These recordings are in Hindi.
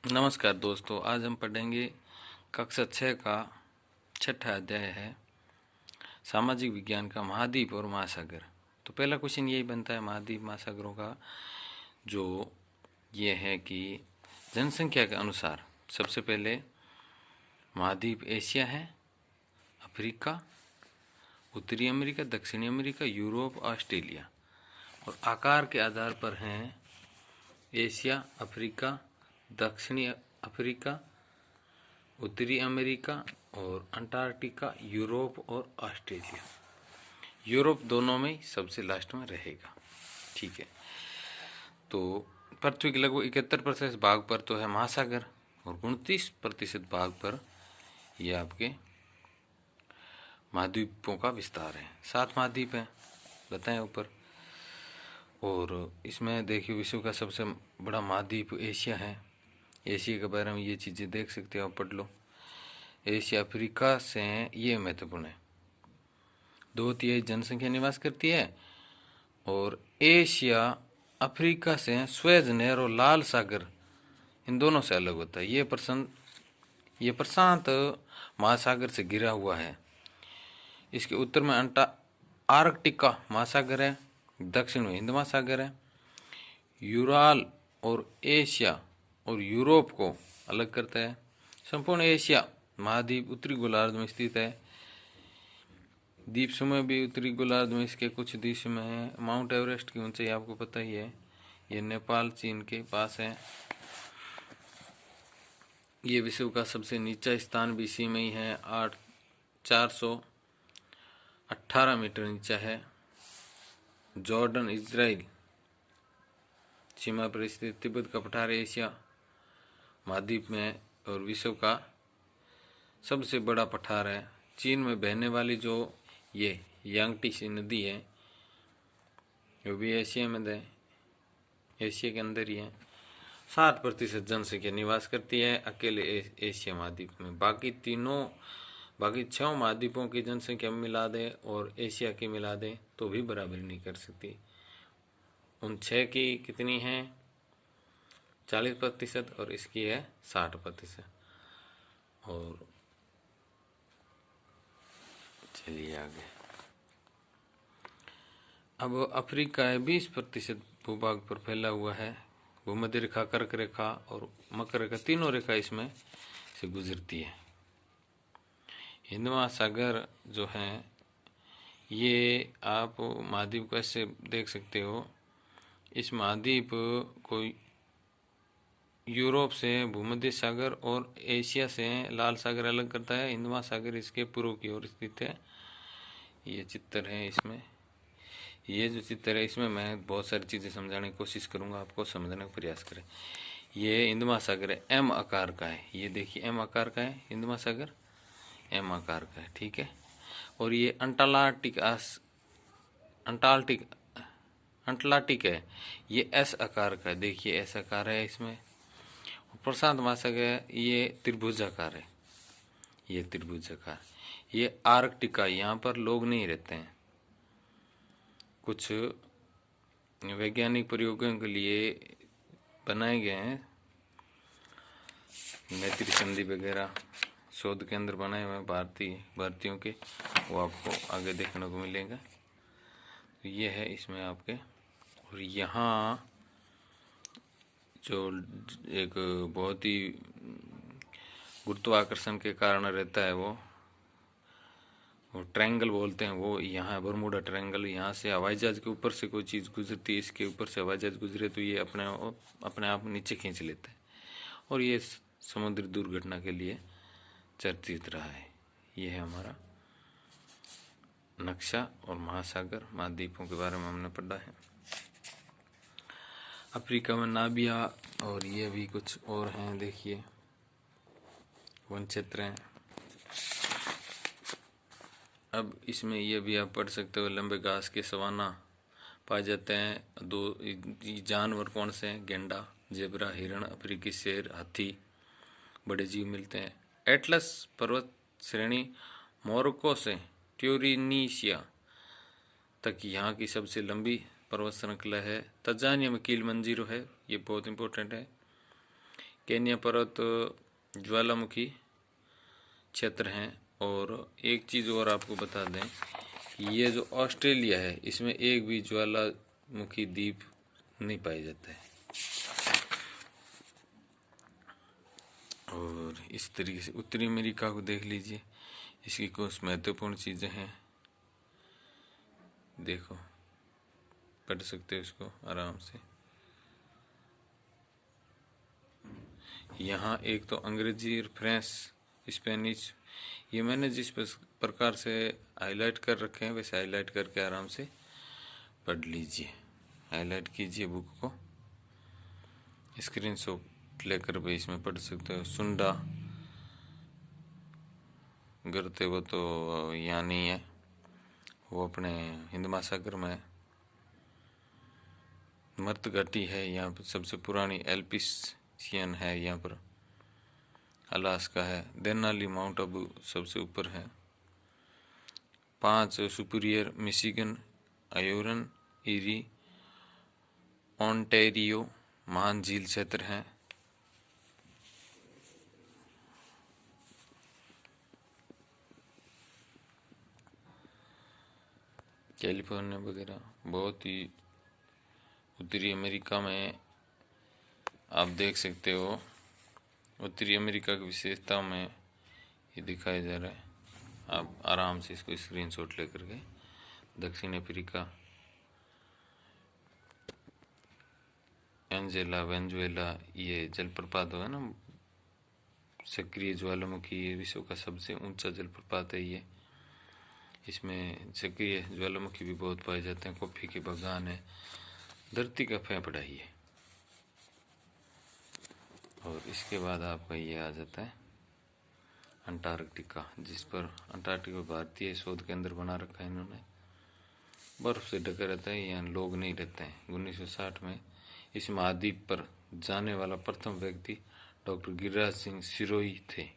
नमस्कार दोस्तों, आज हम पढ़ेंगे कक्षा 6 का छठा अध्याय है सामाजिक विज्ञान का महाद्वीप और महासागर। तो पहला क्वेश्चन यही बनता है महाद्वीप महासागरों का, जो ये है कि जनसंख्या के अनुसार सबसे पहले महाद्वीप एशिया है, अफ्रीका, उत्तरी अमेरिका, दक्षिणी अमेरिका, यूरोप, ऑस्ट्रेलिया। और आकार के आधार पर हैं एशिया, अफ्रीका, दक्षिणी अफ्रीका, उत्तरी अमेरिका और अंटार्कटिका, यूरोप और ऑस्ट्रेलिया। यूरोप दोनों में सबसे लास्ट में रहेगा। ठीक है, तो पृथ्वी के लगभग 71% भाग पर तो है महासागर और 29% भाग पर ये आपके महाद्वीपों का विस्तार है। 7 महाद्वीप हैं बताएं ऊपर। और इसमें देखिए विश्व का सबसे बड़ा महाद्वीप एशिया है। एशिया के बारे में ये चीज़ें देख सकते हो, आप पढ़ लो। एशिया अफ्रीका से ये महत्वपूर्ण है, 2/3 जनसंख्या निवास करती है। और एशिया अफ्रीका से स्वेज नहर और लाल सागर इन दोनों से अलग होता है। ये प्रशांत महासागर से घिरा हुआ है। इसके उत्तर में आर्कटिका महासागर है, दक्षिण में हिंद महासागर है। यूराल और एशिया और यूरोप को अलग करता है। संपूर्ण एशिया महाद्वीप उत्तरी गोलार्ध में स्थित है। द्वीप समूह भी उत्तरी गोलार्ध में इसके कुछ देश में है। माउंट एवरेस्ट की ऊंचाई आपको पता ही है, ये नेपाल चीन के पास है। ये विश्व का सबसे नीचा स्थान भी इसी में ही है, 418 मीटर नीचा है। जॉर्डन इजराइल सीमा पर स्थित तिब्बत का पठार एशिया महाद्वीप में और विश्व का सबसे बड़ा पठार है। चीन में बहने वाली जो ये यांगटी नदी है वो भी एशिया में है, एशिया के अंदर ही है। 60% जनसंख्या निवास करती है अकेले एशिया महाद्वीप में। बाकी 6 महाद्वीपों की जनसंख्या मिला दे और एशिया की मिला दे तो भी बराबरी नहीं कर सकती। उन 6 की कितनी है 40% और इसकी है 60%। और चलिए आगे। अब अफ्रीका है 20% भूभाग पर फैला हुआ है। भूमध्य रेखा, कर्क रेखा और मकर रेखा तीनों रेखा इसमें से गुजरती है। हिंद महासागर जो है ये आप महाद्वीप को ऐसे देख सकते हो। इस महाद्वीप को यूरोप से भूमध्य सागर और एशिया से लाल सागर अलग करता है। हिंद महासागर इसके पूर्व की ओर स्थित है। ये चित्र है, इसमें ये जो चित्र है इसमें मैं बहुत सारी चीज़ें समझाने की कोशिश करूंगा, आपको समझने का प्रयास करें। ये हिंद महासागर है, एम आकार का है। ये देखिए एम आकार का है, हिंद महासागर एम आकार का है। ठीक है, और ये अंटार्कटिक है, ये एस आकार का है। देखिए एस आकार है इसमें। प्रशांत महासागर है, ये त्रिभुजाकार है, ये त्रिभुजाकार। ये आर्कटिका, यहाँ पर लोग नहीं रहते हैं। कुछ वैज्ञानिक प्रयोगों के लिए बनाए गए हैं, मैत्री संधि वगैरह शोध के अंदर बनाए हुए हैं भारतीयों के, वो आपको आगे देखने को मिलेगा। तो ये है इसमें आपके। और यहाँ जो एक बहुत ही गुरुत्वाकर्षण के कारण रहता है वो ट्रायंगल बोलते हैं, वो यहाँ बरमूडा ट्रायंगल। यहाँ से हवाई जहाज के ऊपर से कोई चीज़ गुजरती है, इसके ऊपर से हवाई जहाज गुजरे तो ये अपने आप नीचे खींच लेता है। और ये समुद्री दुर्घटना के लिए चर्चित रहा है। ये है हमारा नक्शा और महासागर महाद्वीपों के बारे में हमने पढ़ा है। अफ्रीका में नाबिया और ये भी कुछ और हैं, देखिए वन क्षेत्र हैं। अब इसमें ये भी आप पढ़ सकते हो, लंबे घास के सवाना पाए जाते हैं। 2 जानवर कौन से हैं? गेंडा, जेबरा, हिरण, अफ्रीकी शेर, हाथी, बड़े जीव मिलते हैं। एटलस पर्वत श्रेणी मोरक्को से ट्यूनीशिया तक यहाँ की सबसे लंबी पर्वत श्रृंखला है। तंजानिया में किलिमंजारो है, ये बहुत इंपॉर्टेंट है। केन्या पर्वत ज्वालामुखी क्षेत्र हैं। और एक चीज़ और आपको बता दें, ये जो ऑस्ट्रेलिया है इसमें एक भी ज्वालामुखी द्वीप नहीं पाए जाते हैं। और इस तरीके से उत्तरी अमेरिका को देख लीजिए, इसकी कुछ महत्वपूर्ण चीज़ें हैं, देखो पढ़ सकते हो इसको आराम से। यहाँ एक तो अंग्रेजी और फ्रेंच, स्पेनिश, ये मैंने जिस प्रकार से हाईलाइट कर रखे हैं वैसे हाईलाइट करके आराम से पढ़ लीजिए। हाईलाइट कीजिए बुक को, स्क्रीनशॉट लेकर भी इसमें पढ़ सकते हो। सुंडा करते वो तो यहाँ नहीं है, वो अपने हिंद महासागर में है। मर्त घाटी है यहाँ पर, सबसे पुरानी एल्पिसियन है यहाँ पर। अलास्का है। देनाली माउंट आबू सबसे ऊपर है। 5 सुपीरियर, मिशिगन, आयोरन, इरी, ओंटेरियो महान झील क्षेत्र हैं। कैलिफोर्निया वगैरह बहुत ही उत्तरी अमेरिका में आप देख सकते हो। उत्तरी अमेरिका की विशेषता में ये दिखाया जा रहा है, आप आराम से इसको स्क्रीनशॉट लेकर के। दक्षिण अफ्रीका, एंजेला, वेनेजुएला, ये जलप्रपात है ना, सक्रिय ज्वालामुखी, ये विश्व का सबसे ऊंचा जलप्रपात है ये। इसमें सक्रिय ज्वालामुखी भी बहुत पाए जाते हैं। कॉफी के बागान है। धरती का फेफड़ा ही है। और इसके बाद आपका ये आ जाता है अंटार्कटिका, जिस पर अंटार्कटिका भारतीय शोध केंद्र बना रखा है इन्होंने। बर्फ से ढका रहता है, यहाँ लोग नहीं रहते हैं। 1960 में इस महाद्वीप पर जाने वाला प्रथम व्यक्ति डॉक्टर गिरिराज सिंह सिरोही थे।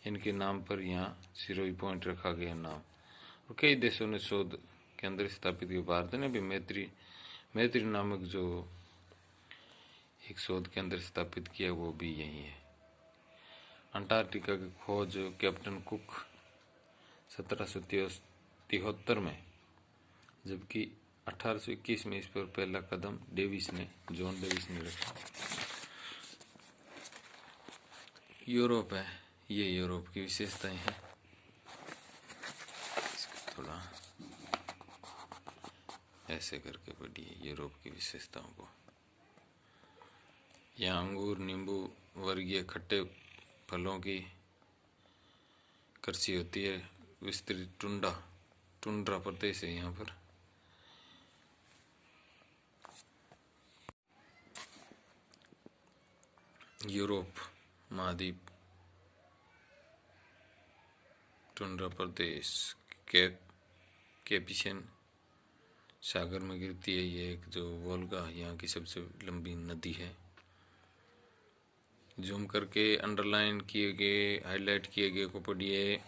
इनके नाम पर यहाँ सिरोही पॉइंट रखा गया नाम। और कई देशों ने शोध केंद्र स्थापित किए। भारत ने भी मैत्री नामक जो एक शोध केंद्र स्थापित किया वो भी यही है। अंटार्कटिका की खोज कैप्टन कुक 1773 में, जबकि 1821 में इस पर पहला कदम जॉन डेविस ने रखा। यूरोप है, ये यूरोप की विशेषताएं हैं। थोड़ा ऐसे करके पढ़िए यूरोप की विशेषताओं को। यहाँ अंगूर, नींबू वर्गीय खट्टे फलों की कृषि होती है। विस्तृत टुंड्रा प्रदेश है यहाँ पर। यूरोप महाद्वीप, टुंड्रा प्रदेश, कैपिशियन सागर में गिरती है। ये एक जो वोल्गा यहाँ की सबसे लंबी नदी है। जूम करके अंडरलाइन किए गए, हाईलाइट किए गए को पढ़िए।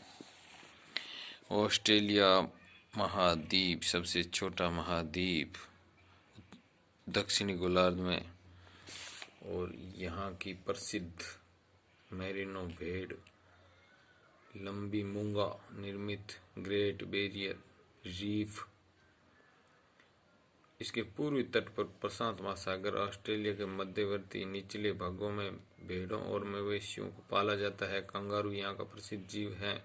ऑस्ट्रेलिया महाद्वीप, सबसे छोटा महाद्वीप दक्षिणी गोलार्ध में। और यहाँ की प्रसिद्ध मेरिनो भेड़, लंबी मूंगा निर्मित ग्रेट बैरियर रीफ। इसके पूर्वी तट पर प्रशांत महासागर। ऑस्ट्रेलिया के मध्यवर्ती निचले भागों में भेड़ों और मवेशियों को पाला जाता है। कंगारू यहाँ का प्रसिद्ध जीव है।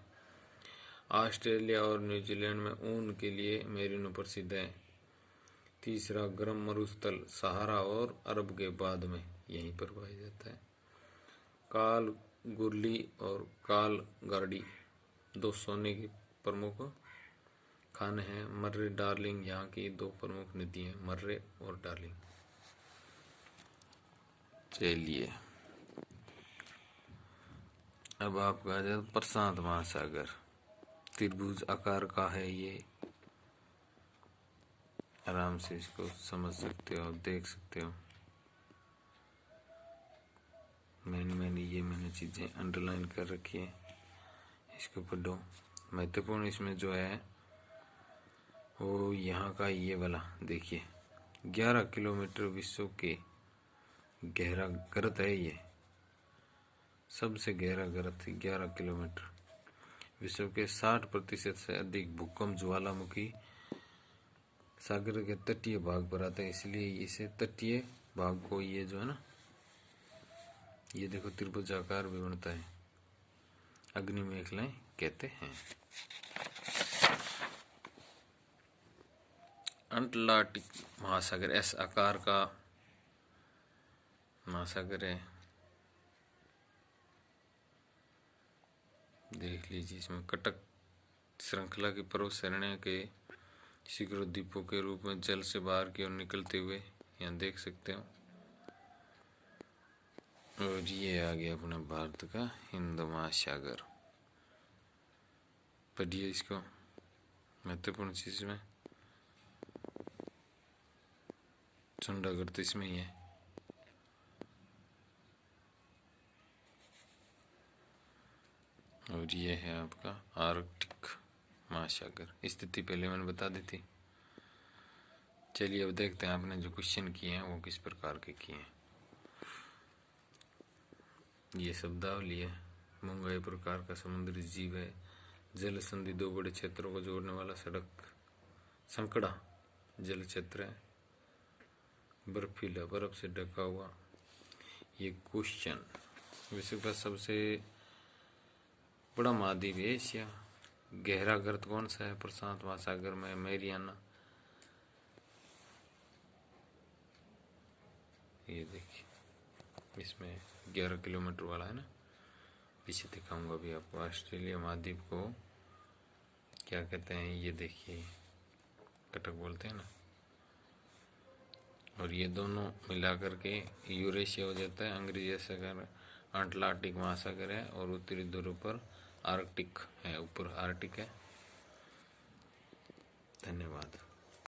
ऑस्ट्रेलिया और न्यूजीलैंड में ऊन के लिए मेरिनो प्रसिद्ध है। तीसरा गर्म मरुस्थल सहारा और अरब के बाद में यहीं पर पाया जाता है। काल गुरली और काल गार्डी 2 सोने के प्रमुख खाने हैं। मर्रे डार्लिंग यहाँ की 2 प्रमुख नदी हैं, मर्रे और डार्लिंग। चलिए अब आपका आ जाए प्रशांत महासागर। त्रिभुज आकार का है ये, आराम से इसको समझ सकते हो, देख सकते हो। मैंने चीज़ें अंडरलाइन कर रखी है, इसको पढ़ो। महत्वपूर्ण इसमें जो है वो यहाँ का ये वाला देखिए, 11 किलोमीटर विश्व के गहरा गर्त है ये। सबसे गहरा गर्त 11 किलोमीटर। विश्व के 60% से अधिक भूकंप ज्वालामुखी सागर के तटीय भाग पर आते हैं, इसलिए इसे तटीय भाग को ये जो है ना, ये देखो त्रिभुजाकार भी बनता है, अग्नि मेखलाएं कहते हैं। अटलांटिक महासागर एस आकार का महासागर है, देख लीजिए। इसमें कटक श्रृंखला की पर्वत श्रेणियों के शिखर द्वीपों के रूप में जल से बाहर की ओर निकलते हुए यहाँ देख सकते हो। और ये आ गया अपना भारत का हिंद महासागर। पढ़िए इसको, महत्वपूर्ण चीज में चंडागढ़ इसमें ही है। और ये है आपका आर्कटिक महासागर। स्थिति पहले मैंने बता दी थी। चलिए अब देखते हैं आपने जो क्वेश्चन किए हैं वो किस प्रकार के किए हैं। ये शब्दावली है। मूंगा एक प्रकार का समुद्री जीव है। जल संधि दो बड़े क्षेत्रों को जोड़ने वाला सड़क संकड़ा जल क्षेत्र है। बर्फीला, बर्फ से ढका हुआ। ये क्वेश्चन, विश्व का सबसे बड़ा महाद्वीप एशिया। गहरा गर्त कौन सा है? प्रशांत महासागर में मैरियाना। ये देखिए, इसमें 11 किलोमीटर वाला है ना, पीछे दिखाऊंगा अभी आपको। ऑस्ट्रेलिया महाद्वीप को क्या कहते हैं ये देखिए, कटक बोलते हैं ना। और ये दोनों मिलाकर के यूरेशिया हो जाता है। अंग्रेजी सागर अटलांटिक महासागर है और उत्तरी ध्रुव पर आर्कटिक है, ऊपर आर्कटिक है। धन्यवाद।